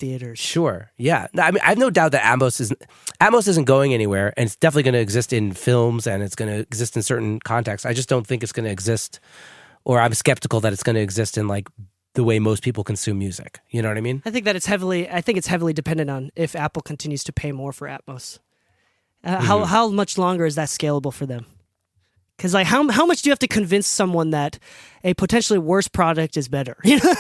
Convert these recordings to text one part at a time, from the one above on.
theaters. Sure. Yeah. No, I mean, I have no doubt that Atmos isn't going anywhere, and it's definitely going to exist in films, and it's going to exist in certain contexts. I just don't think it's going to exist, or I'm skeptical that it's going to exist in like the way most people consume music. You know what I mean? I think it's heavily dependent on if Apple continues to pay more for Atmos. How much longer is that scalable for them? Because like how much do you have to convince someone that a potentially worse product is better? You know?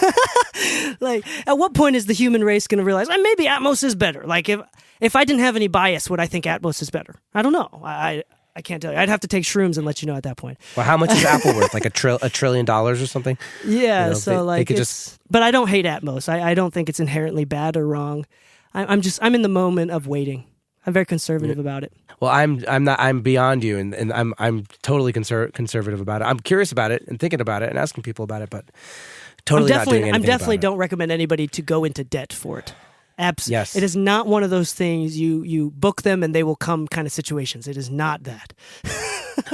Like at what point is the human race going to realize maybe Atmos is better? Like if I didn't have any bias, would I think Atmos is better? I don't know. I can't tell you. I'd have to take shrooms and let you know at that point. Well, how much is Apple worth? Like $1 trillion or something? Yeah. You know, so they could just. But I don't hate Atmos. I don't think it's inherently bad or wrong. I'm in the moment of waiting. I'm very conservative about it. Well, I'm beyond you, and I'm totally conservative about it. I'm curious about it and thinking about it and asking people about it, but totally not doing anything I'm definitely about it. Don't recommend anybody to go into debt for it. Yes. It is not one of those things you book them and they will come kind of situations. It is not that.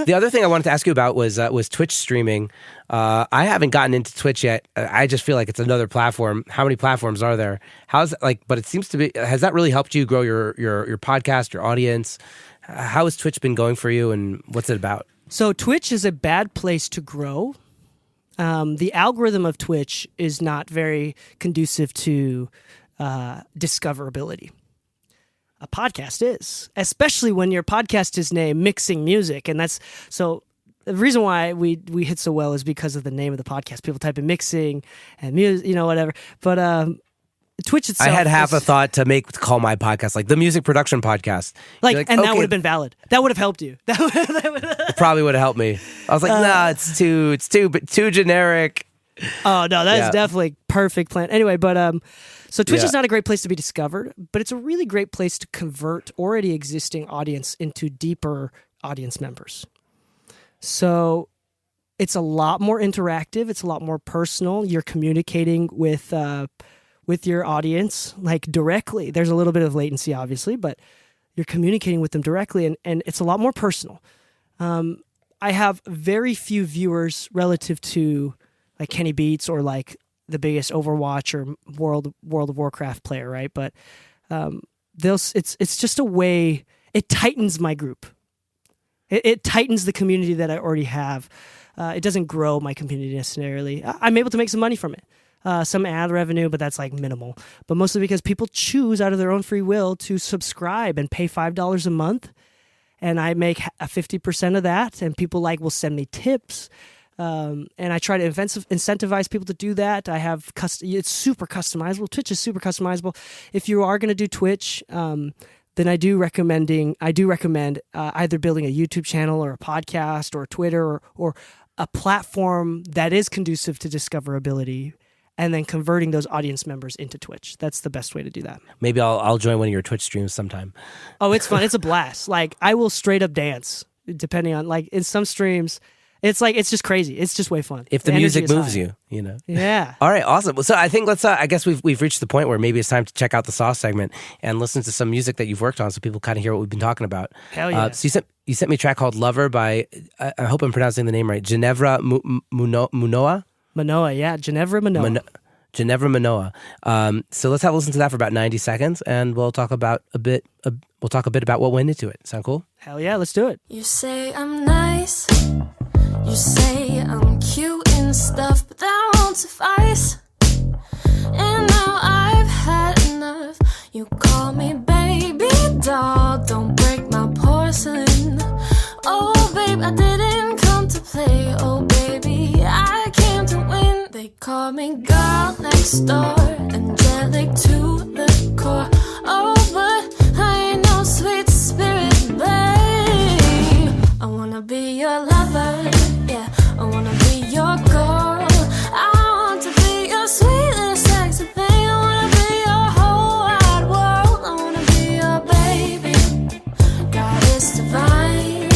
The other thing I wanted to ask you about was Twitch streaming. I haven't gotten into Twitch yet. I just feel like it's another platform. How many platforms are there? But it seems to be. Has that really helped you grow your podcast, your audience? How has Twitch been going for you, and what's it about? So Twitch is a bad place to grow. The algorithm of Twitch is not very conducive to discoverability. A podcast is, especially when your podcast is named Mixing Music, and that's so. The reason why we hit so well is because of the name of the podcast. People type in mixing and music, whatever. But Twitch itself, I had half a thought to call my podcast like the Music Production Podcast. That would have been valid. That would have helped you. It probably would have helped me. I was like, nah, it's too generic. Oh no, that's definitely perfect plan. Anyway, but so Twitch is not a great place to be discovered, but it's a really great place to convert already existing audience into deeper audience members. So it's a lot more interactive. It's a lot more personal. You're communicating with your audience like directly. There's a little bit of latency, obviously, but you're communicating with them directly, and it's a lot more personal. I have very few viewers relative to like Kenny Beats or like the biggest Overwatch or World of Warcraft player, right? But it's just a way. It tightens my group. It tightens the community that I already have. It doesn't grow my community necessarily. I'm able to make some money from it. Some ad revenue, but that's like minimal. But mostly because people choose out of their own free will to subscribe and pay $5 a month. And I make a 50% of that. And people will send me tips. And I try to incentivize people to do that. I have it's super customizable. Twitch is super customizable. If you are going to do Twitch, then I do recommend either building a YouTube channel or a podcast or Twitter or a platform that is conducive to discoverability, and then converting those audience members into Twitch. That's the best way to do that. Maybe I'll join one of your Twitch streams sometime. Oh, it's fun. It's a blast. I will straight up dance, depending on in some streams. It's just crazy. It's just way fun. If the music moves you, Yeah. All right, awesome. Well, so I think I guess we've reached the point where maybe it's time to check out the Sauce segment and listen to some music that you've worked on, so people kind of hear what we've been talking about. Hell yeah. So you sent me a track called "Lover" by I hope I'm pronouncing the name right. Ginevra Munoa. Manoa, yeah, Ginevra Manoa. Ginevra Manoa. So let's have a listen to that for about 90 seconds, and we'll talk about a bit about what went into it. Sound cool? Hell yeah, let's do it. You say I'm nice. You say I'm cute and stuff, but that won't suffice. And now I've had enough. You call me baby doll, don't break my porcelain. Oh babe, I didn't come to play. Oh baby, I came to win. They call me girl next door, angelic to the core. Oh, but I ain't no sweet spirit, babe. I wanna be your lover. Yeah, I wanna be your girl. I want to be your sweet little sexy thing. I wanna be your whole wide world. I wanna be your baby. God is divine.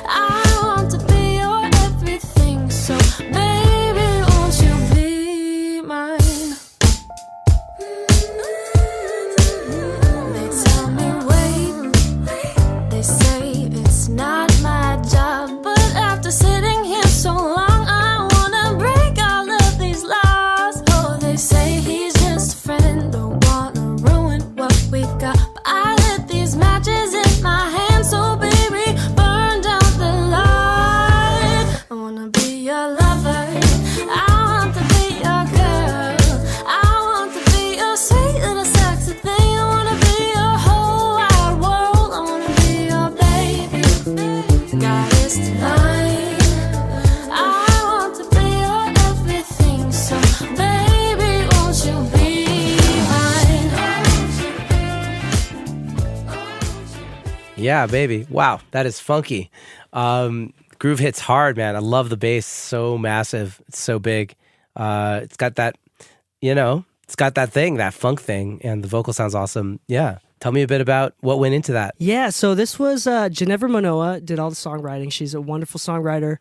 I want to be your everything. So baby, won't you be mine? Yeah, baby. Wow, that is funky. Groove hits hard, man. I love the bass. So massive. It's so big. It's got that, it's got that thing, that funk thing, and the vocal sounds awesome. Yeah. Tell me a bit about what went into that. Yeah, so this was Ginevra Manoa did all the songwriting. She's a wonderful songwriter.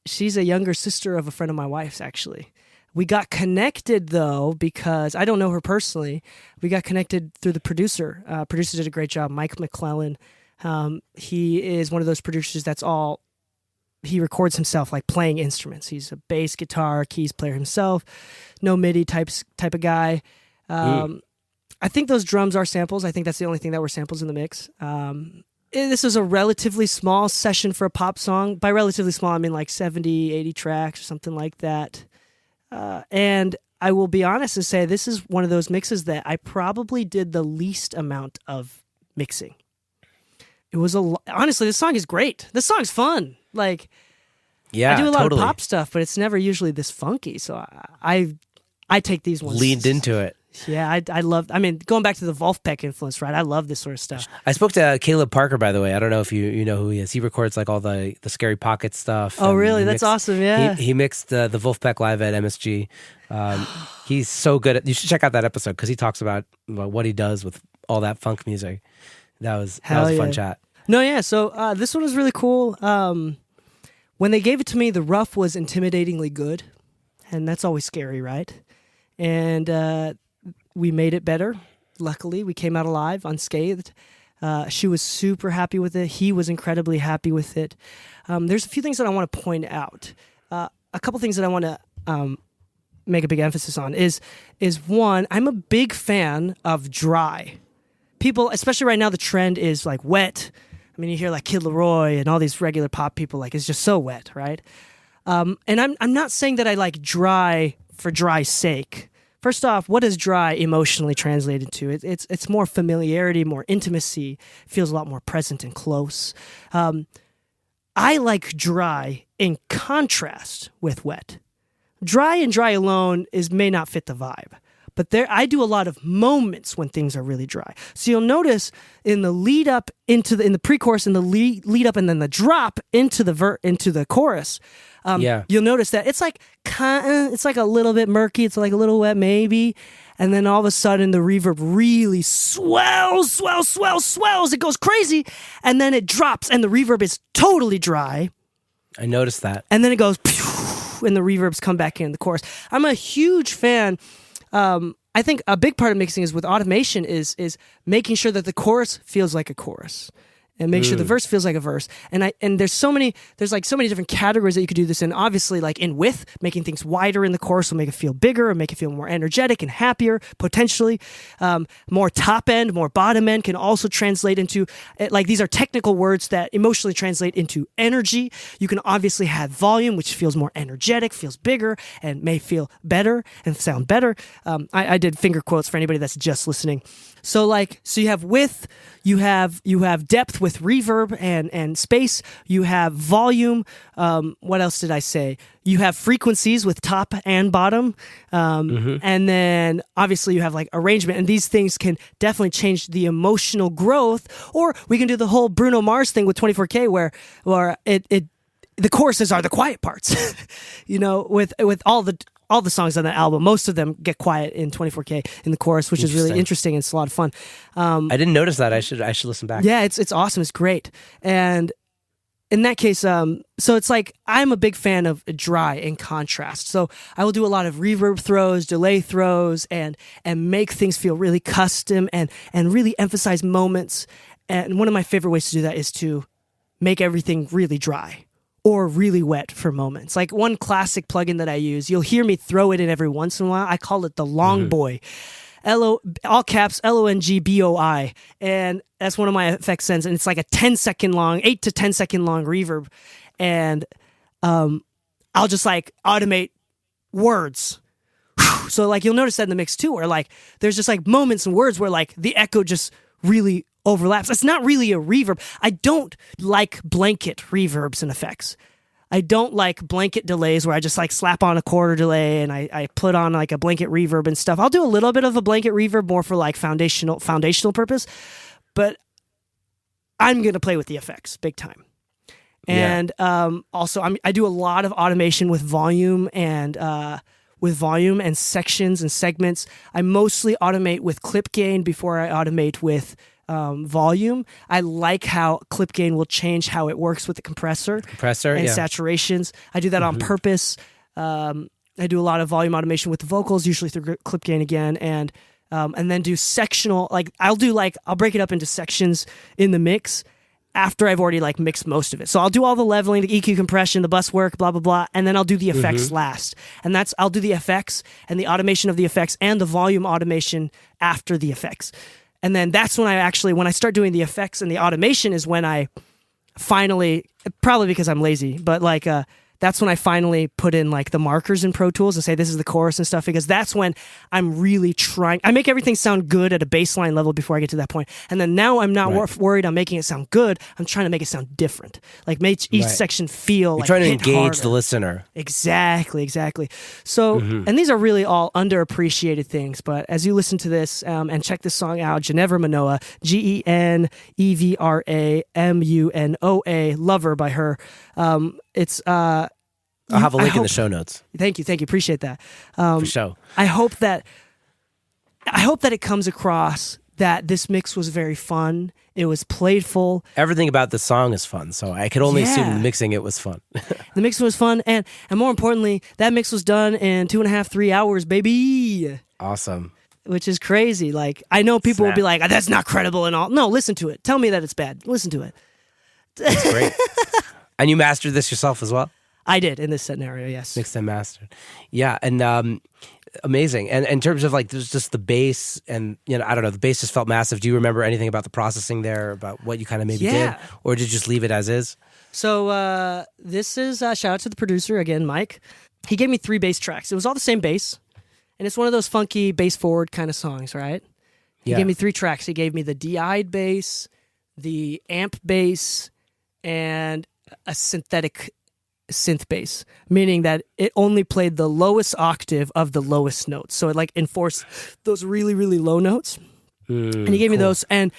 She's a younger sister of a friend of my wife's, actually. We got connected, though, because I don't know her personally. We got connected through the producer. Producer did a great job, Mike McClellan. He is one of those producers he records himself, like playing instruments. He's a bass, guitar, keys player himself, no MIDI type of guy. I think those drums are samples. I think that's the only thing that were samples in the mix. This was a relatively small session for a pop song. By relatively small, I mean like 70, 80 tracks or something like that. And I will be honest and say this is one of those mixes that I probably did the least amount of mixing. It was honestly, this song is great. This song's fun. Like, yeah, I do a lot totally. of pop stuff, but it's never usually this funky. So I take these ones. Leaned into it. Yeah, I love. I mean, going back to the Wolfpack influence, right? I love this sort of stuff. I spoke to Caleb Parker, by the way. I don't know if you know who he is. He records like all the Scary Pocket stuff. Oh, really? That's awesome. Yeah, he mixed the Wolfpack live at MSG. He's so good. You should check out that episode because he talks about what he does with all that funk music. That was a fun chat. No, yeah. So this one was really cool. When they gave it to me, the rough was intimidatingly good, and that's always scary, right? And we made it better. Luckily, we came out alive, unscathed. She was super happy with it. He was incredibly happy with it. There's a few things that I want to point out. A couple things that I want to make a big emphasis on is one, I'm a big fan of dry. People, especially right now, the trend is like wet. I mean, you hear like Kid Laroi and all these regular pop people, like it's just so wet, right? And I'm not saying that I like dry for dry's sake. First off, what does dry emotionally translate into? It's more familiarity, more intimacy, feels a lot more present and close. I like dry in contrast with wet. Dry and dry alone may not fit the vibe. But I do a lot of moments when things are really dry. So you'll notice in the lead up in the pre-chorus and the lead up and then the drop into the chorus. You'll notice that it's like a little bit murky. It's like a little wet maybe, and then all of a sudden the reverb really swells. It goes crazy, and then it drops, and the reverb is totally dry. I noticed that, and then it goes, and the reverbs come back in the chorus. I'm a huge fan. I think a big part of mixing is with automation is making sure that the chorus feels like a chorus and make sure the verse feels like a verse. And there's so many different categories that you could do this in. Obviously, like in width, making things wider in the chorus will make it feel bigger and make it feel more energetic and happier, potentially. More top end, more bottom end can also translate into, like these are technical words that emotionally translate into energy. You can obviously have volume, which feels more energetic, feels bigger, and may feel better and sound better. I did finger quotes for anybody that's just listening. So you have width, you have depth with reverb and space, you have volume. What else did I say? You have frequencies with top and bottom. And then obviously you have like arrangement, and these things can definitely change the emotional growth. Or we can do the whole Bruno Mars thing with 24K where the choruses are the quiet parts. With all the songs on that album, most of them get quiet in 24K in the chorus, which is really interesting and it's a lot of fun. I didn't notice that. I should listen back. Yeah, it's awesome. It's great. And in that case, so it's like I'm a big fan of dry in contrast. So I will do a lot of reverb throws, delay throws, and make things feel really custom and really emphasize moments. And one of my favorite ways to do that is to make everything really dry or really wet for moments. Like one classic plugin that I use, you'll hear me throw it in every once in a while. I call it the Long Boy. All caps, LONGBOI. And that's one of my effect sends. And it's like a 8 to 10 second long reverb. And I'll just like automate words. So like you'll notice that in the mix too, where like there's just like moments and words where like the echo just really overlaps. It's not really a reverb. I don't like blanket reverbs and effects. I don't like blanket delays where I just like slap on a quarter delay and I put on like a blanket reverb and stuff. I'll do a little bit of a blanket reverb more for like foundational purpose. But I'm going to play with the effects big time. And also, I do a lot of automation with volume and sections and segments. I mostly automate with clip gain before I automate with volume. I like how clip gain will change how it works with the compressor and saturations. I do that on purpose. I do a lot of volume automation with the vocals, usually through clip gain again, and then do sectional. Like I'll break it up into sections in the mix after I've already like mixed most of it. So I'll do all the leveling, the EQ compression, the bus work, blah blah blah, and then I'll do the effects last. And I'll do the effects and the automation of the effects and the volume automation after the effects. And then that's when I start doing the effects and the automation is when I finally, probably because I'm lazy, but like that's when I finally put in like the markers in Pro Tools and say this is the chorus and stuff, because that's when I'm really trying. I make everything sound good at a baseline level before I get to that point. And then now I'm not worried on making it sound good. I'm trying to make it sound different. Like make each section feel You're like trying to hit engage harder. the listener. Exactly. So, and these are really all underappreciated things, but as you listen to this and check this song out, Ginevra Manoa, GENEVRAMUNOA, Lover by her. It's I'll have a link in the show notes. Thank you. Appreciate that. For sure. I hope that it comes across that this mix was very fun. It was playful. Everything about the song is fun, so I could only assume the mixing it was fun. The mix was fun, and more importantly, that mix was done in 2.5-3 hours, baby. Awesome. Which is crazy. Like I know people will be like, "That's not credible," and all. No, listen to it. Tell me that it's bad. Listen to it. That's great. And you mastered this yourself as well? I did in this scenario, yes. Mixed and mastered. Yeah, and amazing. And in terms of like there's just the bass and I don't know, the bass just felt massive. Do you remember anything about the processing there, about what you kind of maybe did? Or did you just leave it as is? So this is shout out to the producer again, Mike. He gave me 3 bass tracks. It was all the same bass. And it's one of those funky bass forward kind of songs, right? He gave me 3 tracks. He gave me the DI'd bass, the amp bass, and a synthetic synth bass, meaning that it only played the lowest octave of the lowest notes. So it like enforced those really, really low notes. And he gave me those. And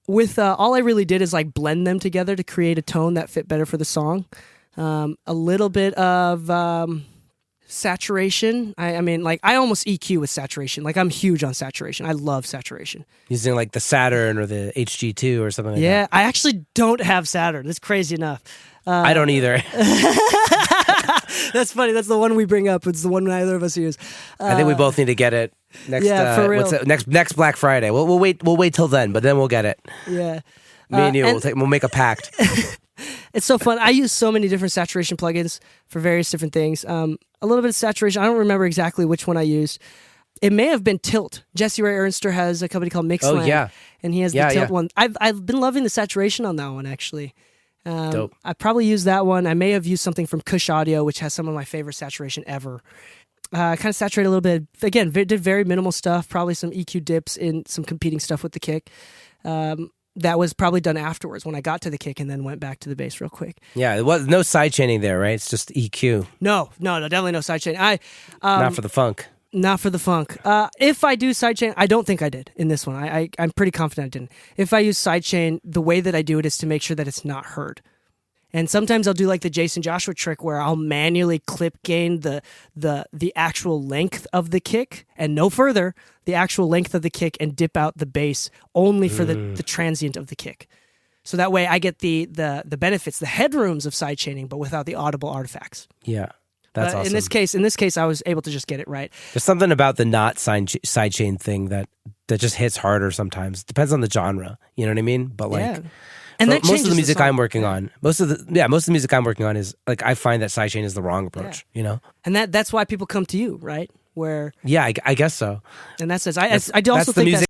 with all I really did is like blend them together to create a tone that fit better for the song. A little bit of saturation. I mean, like I almost EQ with saturation. Like I'm huge on saturation. I love saturation. Using like the Saturn or the HG2 or something like that. Yeah, I actually don't have Saturn. It's crazy enough. I don't either. That's funny. That's the one we bring up. It's the one neither of us use. I think we both need to get it next. For real. Next Black Friday. We'll wait. We'll wait till then, but then we'll get it. Yeah. Me and you. We'll make a pact. It's so fun. I use so many different saturation plugins for various different things. A little bit of saturation. I don't remember exactly which one I used. It may have been Tilt. Jesse Ray Ernster has a company called Mixland. Oh yeah. And he has the Tilt one. I've been loving the saturation on that one actually. Dope. I probably used that one. I may have used something from Kush Audio, which has some of my favorite saturation ever. Kind of saturated a little bit. Again, did very minimal stuff. Probably some EQ dips in some competing stuff with the kick. That was probably done afterwards when I got to the kick and then went back to the bass real quick. Yeah, it was no side chaining there, right? It's just EQ. No, definitely no side chain. Not for the funk. Not for the funk. If I do sidechain, I don't think I did in this one. I'm pretty confident I didn't. If I use sidechain, the way that I do it is to make sure that it's not heard. And sometimes I'll do like the Jason Joshua trick where I'll manually clip gain the actual length of the kick and no further, the actual length of the kick, and dip out the bass only for the transient of the kick. So that way I get the benefits, the headrooms of sidechaining, but without the audible artifacts. Yeah. That's awesome. In this case, I was able to just get it right. There's something about the not sidechain thing that just hits harder sometimes. Depends on the genre. You know what I mean? But like, and that most of the music song. I'm working on, most of the music I'm working on is like I find that sidechain is the wrong approach. You know, and that's why people come to you, right? Where I guess so. And that's I do also the think music